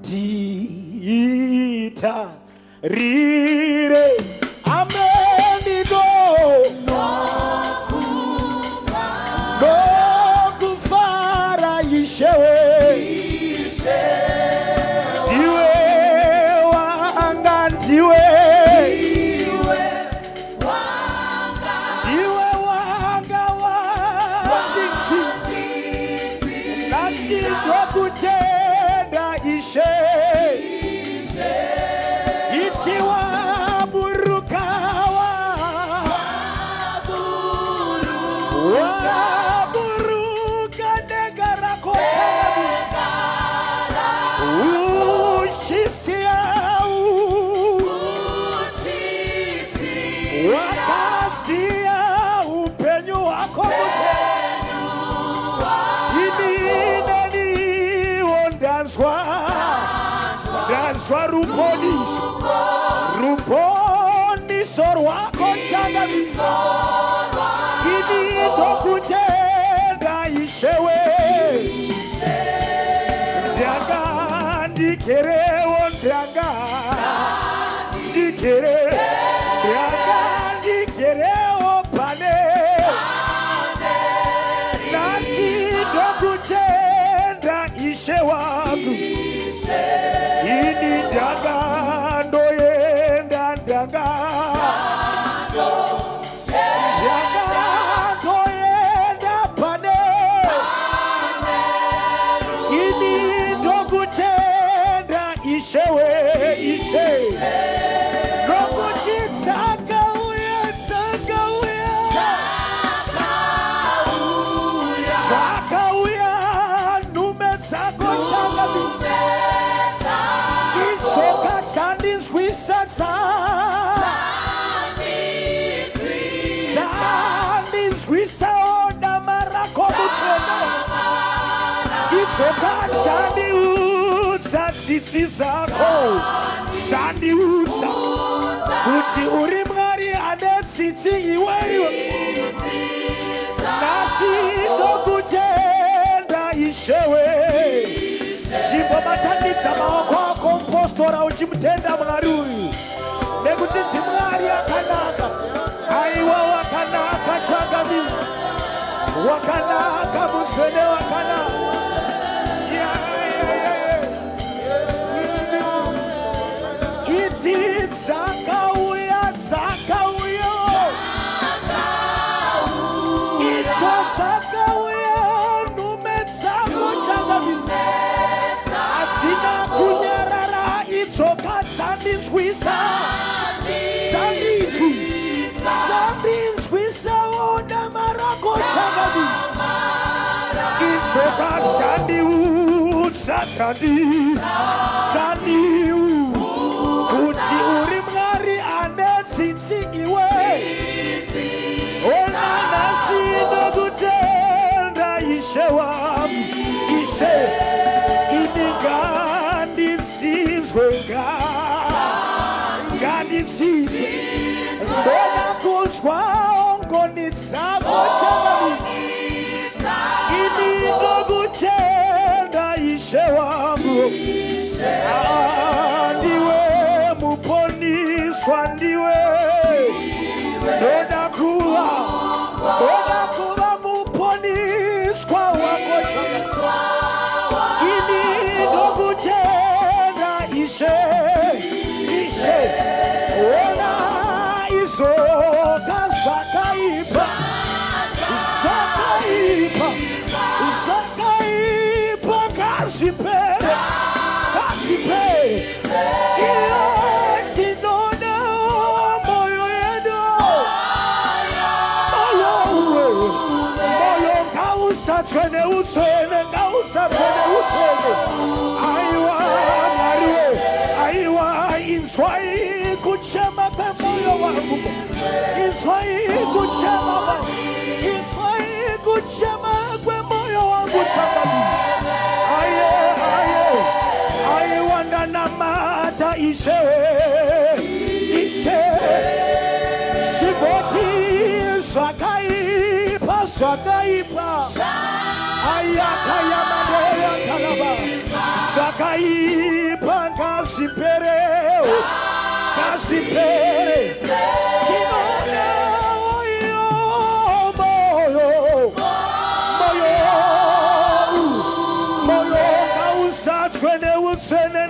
Tita rire amenigo no kufara yishewe diwe wanga diwe wanga nasi kutenda ishe itiwa burukawa buruka negara kotabi ushisia wakasia upenyu wako inini ondanswa danswa ruponi sorwako changa ini dokutenda ishewe ndanga ndikere ondanga ndikere opane nasi dokutenda ishewangu ini ndanga ndoyenda ndanga ndoyenda pane ini ndokutenda ishewe ishe ndokutitaka uya saka uya nume zako changa itsoka tsandinzwisatsa sandinzwisaona marako mutsena itsoka sandiudza tsitsi dzako sandiudza kuti uri Mwari ane tsitsi iweyo nasi ndokutenda ishewe chimbobatanidza maoko ako mupostora uchimutenda Mwari uyu nekuti ndiMwari akanaka aiwa wakanaka changami wakanaka mutsvene wakanaka iti dzakauya itso dzakauya nume dzako changami hadzina kunyarara itsoka dzandinzwisa sandinzwisa ona marako changami itsoka dzandiudza kuti uri Mwari ane tsitsi iwe ona nasi ndokutenda ishe wami ishe ininganditsinzwe nganditsinzwe ndona kuzwa ngoni dzako changami ini ndokutenda ishe wangu ndiwe muponiswa ndiwe ndoda kuva muponiswa wako changa ini ndokutenda ishe ona izoka zvakaipa kazvipere iyo tinoda moyo yedu moyo ngausatsve neutsvene aiwa Mwariwe aiwa inzwai kuchema kwemoyo wangu inzwai kuchema kwemoyo wangu chakani aiwa ndanamata ishewe shiboti zvakaipa ayakaya madeya talaba Ai panga sipere kasipere Kinona oyo moyo kausa twene utsene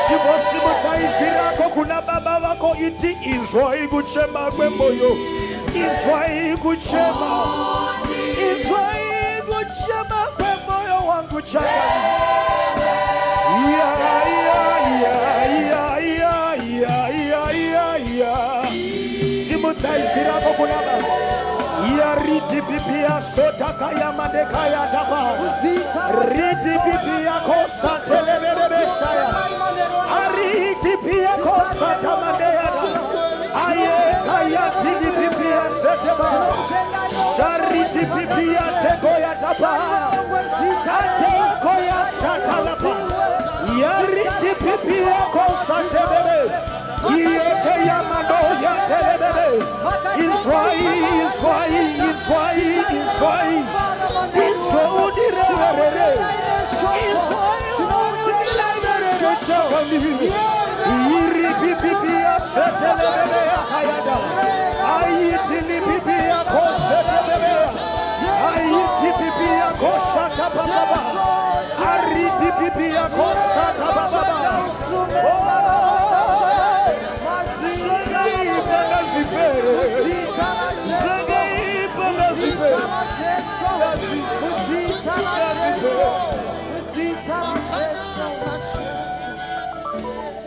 Shibosimuta izbirako kuna baba wako iti Izwa iguchema kwe moyo Izwa iguchema kwe moyo wangu chakali Simuta izbirako kuna baba Ridi bibia sota kaya mande kaya daba Ridi bibia kosa telebebe shaya Ridi bibia kosa tamande yada Aye kaya tidi bibia seteba Sharidi bibia tego ya daba Atego ya satalaba Ridi bibia kosa telebebe Iye ya mando ya telebebe Israel